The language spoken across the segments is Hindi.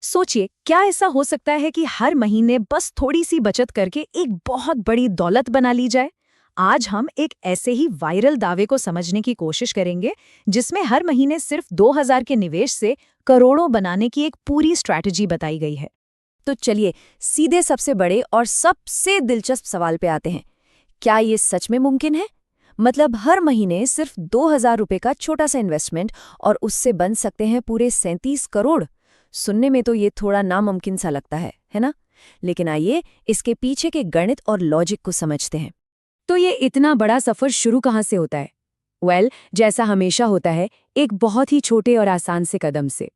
सोचिए, क्या ऐसा हो सकता है कि हर महीने बस थोड़ी सी बचत करके एक बहुत बड़ी दौलत बना ली जाए। आज हम एक ऐसे ही वायरल दावे को समझने की कोशिश करेंगे जिसमें हर महीने सिर्फ 2000 के निवेश से करोड़ों बनाने की एक पूरी स्ट्रैटेजी बताई गई है। तो चलिए सीधे सबसे बड़े और सबसे दिलचस्प सवाल पे आते हैं। क्या ये सच में मुमकिन है? मतलब हर महीने सिर्फ 2000 रुपए का छोटा सा इन्वेस्टमेंट और उससे बन सकते हैं पूरे 37 करोड़। सुनने में तो ये थोड़ा नामुमकिन सा लगता है ना? लेकिन आइए इसके पीछे के गणित और लॉजिक को समझते हैं। तो ये इतना बड़ा सफर शुरू कहाँ से होता है? जैसा हमेशा होता है, एक बहुत ही छोटे और आसान से कदम से।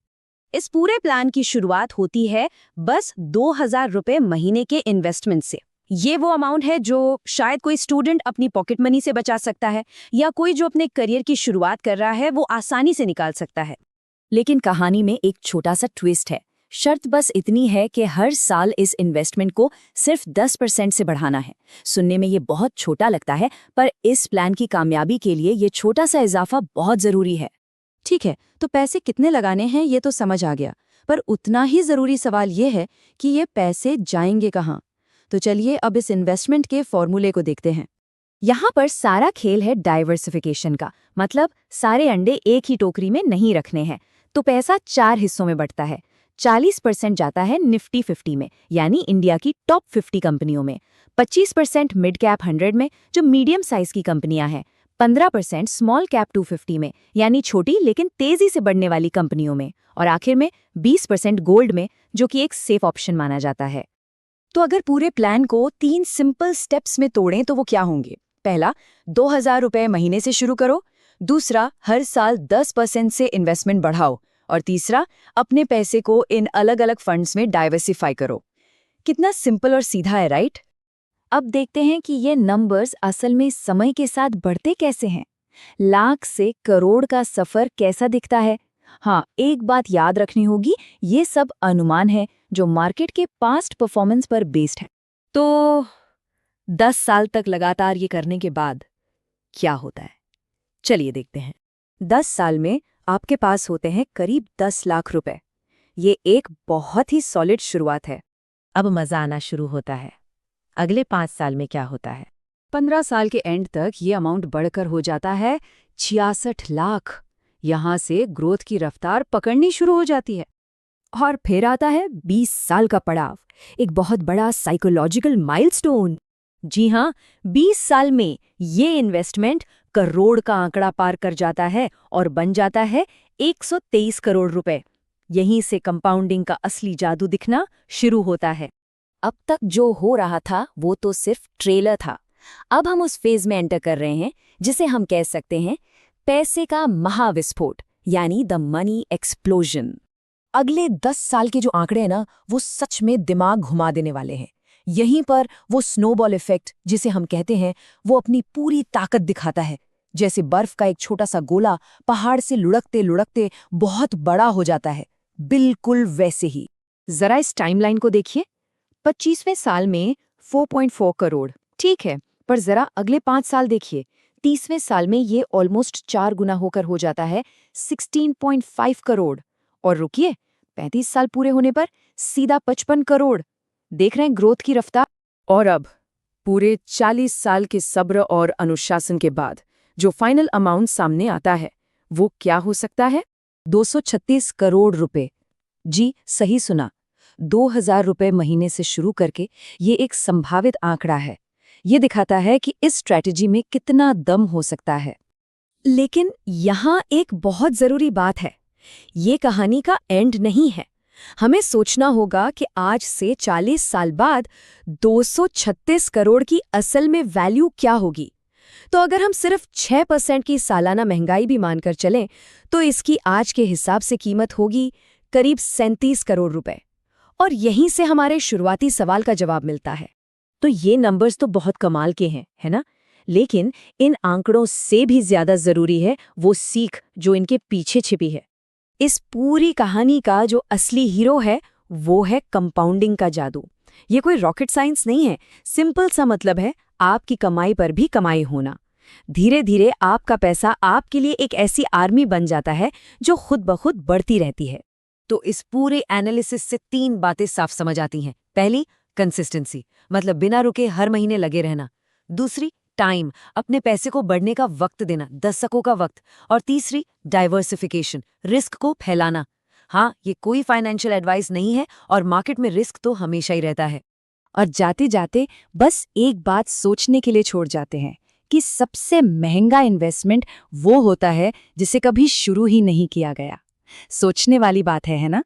इस पूरे प्लान की शुरुआत होती है बस 2000 रुपए महीने के इन्वेस्टमेंट से। ये वो अमाउंट है जो शायद कोई स्टूडेंट अपनी पॉकेट मनी से बचा सकता है, या कोई जो अपने करियर की शुरुआत कर रहा है वो आसानी से निकाल सकता है। लेकिन कहानी में एक छोटा सा ट्विस्ट है। शर्त बस इतनी है कि हर साल इस इन्वेस्टमेंट को सिर्फ 10% से बढ़ाना है। सुनने में ये बहुत छोटा लगता है, पर इस प्लान की कामयाबी के लिए ये छोटा सा इजाफा बहुत जरूरी है। ठीक है, तो पैसे कितने लगाने हैं ये तो समझ आ गया, पर उतना ही जरूरी सवाल ये है कि ये पैसे जाएंगे कहाँ। तो चलिए अब इस इन्वेस्टमेंट के फॉर्मूले को देखते हैं। यहाँ पर सारा खेल है डाइवर्सिफिकेशन का, मतलब सारे अंडे एक ही टोकरी में नहीं रखने हैं। तो पैसा 4 हिस्सों में बढ़ता है। 40% जाता है निफ्टी 50 में, यानी इंडिया की टॉप 50 कंपनियों में। 25% मिड कैप 100 में, जो मीडियम साइज की कंपनियां हैं। 15% स्मॉल कैप 250 में, यानी छोटी लेकिन तेजी से बढ़ने वाली कंपनियों में। और आखिर में 20% गोल्ड में, जो कि एक सेफ ऑप्शन माना जाता है। तो अगर पूरे प्लान को 3 सिंपल स्टेप्स में तोड़ें तो वो क्या होंगे? पहला, 2000 रुपए महीने से शुरू करो। दूसरा, हर साल 10% से इन्वेस्टमेंट बढ़ाओ। और तीसरा, अपने पैसे को इन अलग अलग फंड्स में डाइवर्सिफाई करो। कितना सिंपल और सीधा है, राइट? अब देखते हैं कि ये नंबर्स असल में समय के साथ बढ़ते कैसे हैं। लाख से करोड़ का सफर कैसा दिखता है? हाँ, एक बात याद रखनी होगी, ये सब अनुमान है जो मार्केट के पास्ट परफॉर्मेंस पर बेस्ड है। तो 10 साल तक लगातार ये करने के बाद क्या होता है? चलिए देखते हैं। 10 साल में आपके पास होते हैं करीब 10 लाख रुपए। ये एक बहुत ही सॉलिड शुरुआत है। अब मजा आना शुरू होता है। अगले 5 साल में क्या होता है? 15 साल के एंड तक ये अमाउंट बढ़कर हो जाता है 66 लाख। यहाँ से ग्रोथ की रफ्तार पकड़नी शुरू हो जाती है। और फिर आता है 20 साल का पड़ाव, एक बहुत बड़ा साइकोलॉजिकल माइलस्टोन। जी हाँ, 20 साल में ये इन्वेस्टमेंट करोड़ का आंकड़ा पार कर जाता है और बन जाता है 123 करोड़ रुपए। यहीं से कंपाउंडिंग का असली जादू दिखना शुरू होता है। अब तक जो हो रहा था वो तो सिर्फ ट्रेलर था। अब हम उस फेज में एंटर कर रहे हैं जिसे हम कह सकते हैं पैसे का महाविस्फोट, यानी द मनी एक्सप्लोजन। अगले 10 साल के जो आंकड़े हैं ना, वो सच में दिमाग घुमा देने वाले हैं। यहीं पर वो स्नोबॉल इफेक्ट जिसे हम कहते हैं, वो अपनी पूरी ताकत दिखाता है। जैसे बर्फ का एक छोटा सा गोला पहाड़ से लुढ़कते लुढ़कते बहुत बड़ा हो जाता है, बिल्कुल वैसे ही। जरा इस टाइमलाइन को देखिए। 25वें साल में 4.4 करोड़, ठीक है, पर जरा अगले 5 साल देखिए। 30वें साल में ये ऑलमोस्ट 4 गुना होकर हो जाता है 16.5 करोड़। और रुकिए, 35 साल पूरे होने पर सीधा 55 करोड़। देख रहे हैं ग्रोथ की रफ्तार? और अब पूरे 40 साल के सब्र और अनुशासन के बाद जो फाइनल अमाउंट सामने आता है, वो क्या हो सकता है? 236 करोड़ रुपए। जी, सही सुना। 2000 रुपए महीने से शुरू करके ये एक संभावित आंकड़ा है। ये दिखाता है कि इस स्ट्रैटेजी में कितना दम हो सकता है। लेकिन यहाँ एक बहुत जरूरी बात है, ये कहानी का एंड नहीं है। हमें सोचना होगा कि आज से 40 साल बाद 236 करोड़ की असल में वैल्यू क्या होगी। तो अगर हम सिर्फ 6% की सालाना महंगाई भी मानकर चलें, तो इसकी आज के हिसाब से कीमत होगी करीब 37 करोड़ रुपए। और यहीं से हमारे शुरुआती सवाल का जवाब मिलता है। तो ये नंबर्स तो बहुत कमाल के हैं, है ना? लेकिन इन आंकड़ों से भी ज्यादा जरूरी है वो सीख जो इनके पीछे छिपी है। इस पूरी कहानी का जो असली हीरो है वो है कंपाउंडिंग का जादू। ये कोई रॉकेट साइंस नहीं है, सिंपल सा मतलब है आपकी कमाई पर भी कमाई होना। धीरे धीरे आपका पैसा आपके लिए एक ऐसी आर्मी बन जाता है जो खुद ब खुद बढ़ती रहती है। तो इस पूरे एनालिसिस से 3 बातें साफ समझ आती हैं। पहली, कंसिस्टेंसी, मतलब बिना रुके हर महीने लगे रहना। दूसरी, टाइम, अपने पैसे को बढ़ने का वक्त देना, दशकों का वक्त। और तीसरी, डाइवर्सिफिकेशन, रिस्क को फैलाना। हाँ, ये कोई फाइनेंशियल एडवाइस नहीं है और मार्केट में रिस्क तो हमेशा ही रहता है। और जाते जाते बस एक बात सोचने के लिए छोड़ जाते हैं कि सबसे महंगा इन्वेस्टमेंट वो होता है जिसे कभी शुरू ही नहीं किया गया। सोचने वाली बात है ना?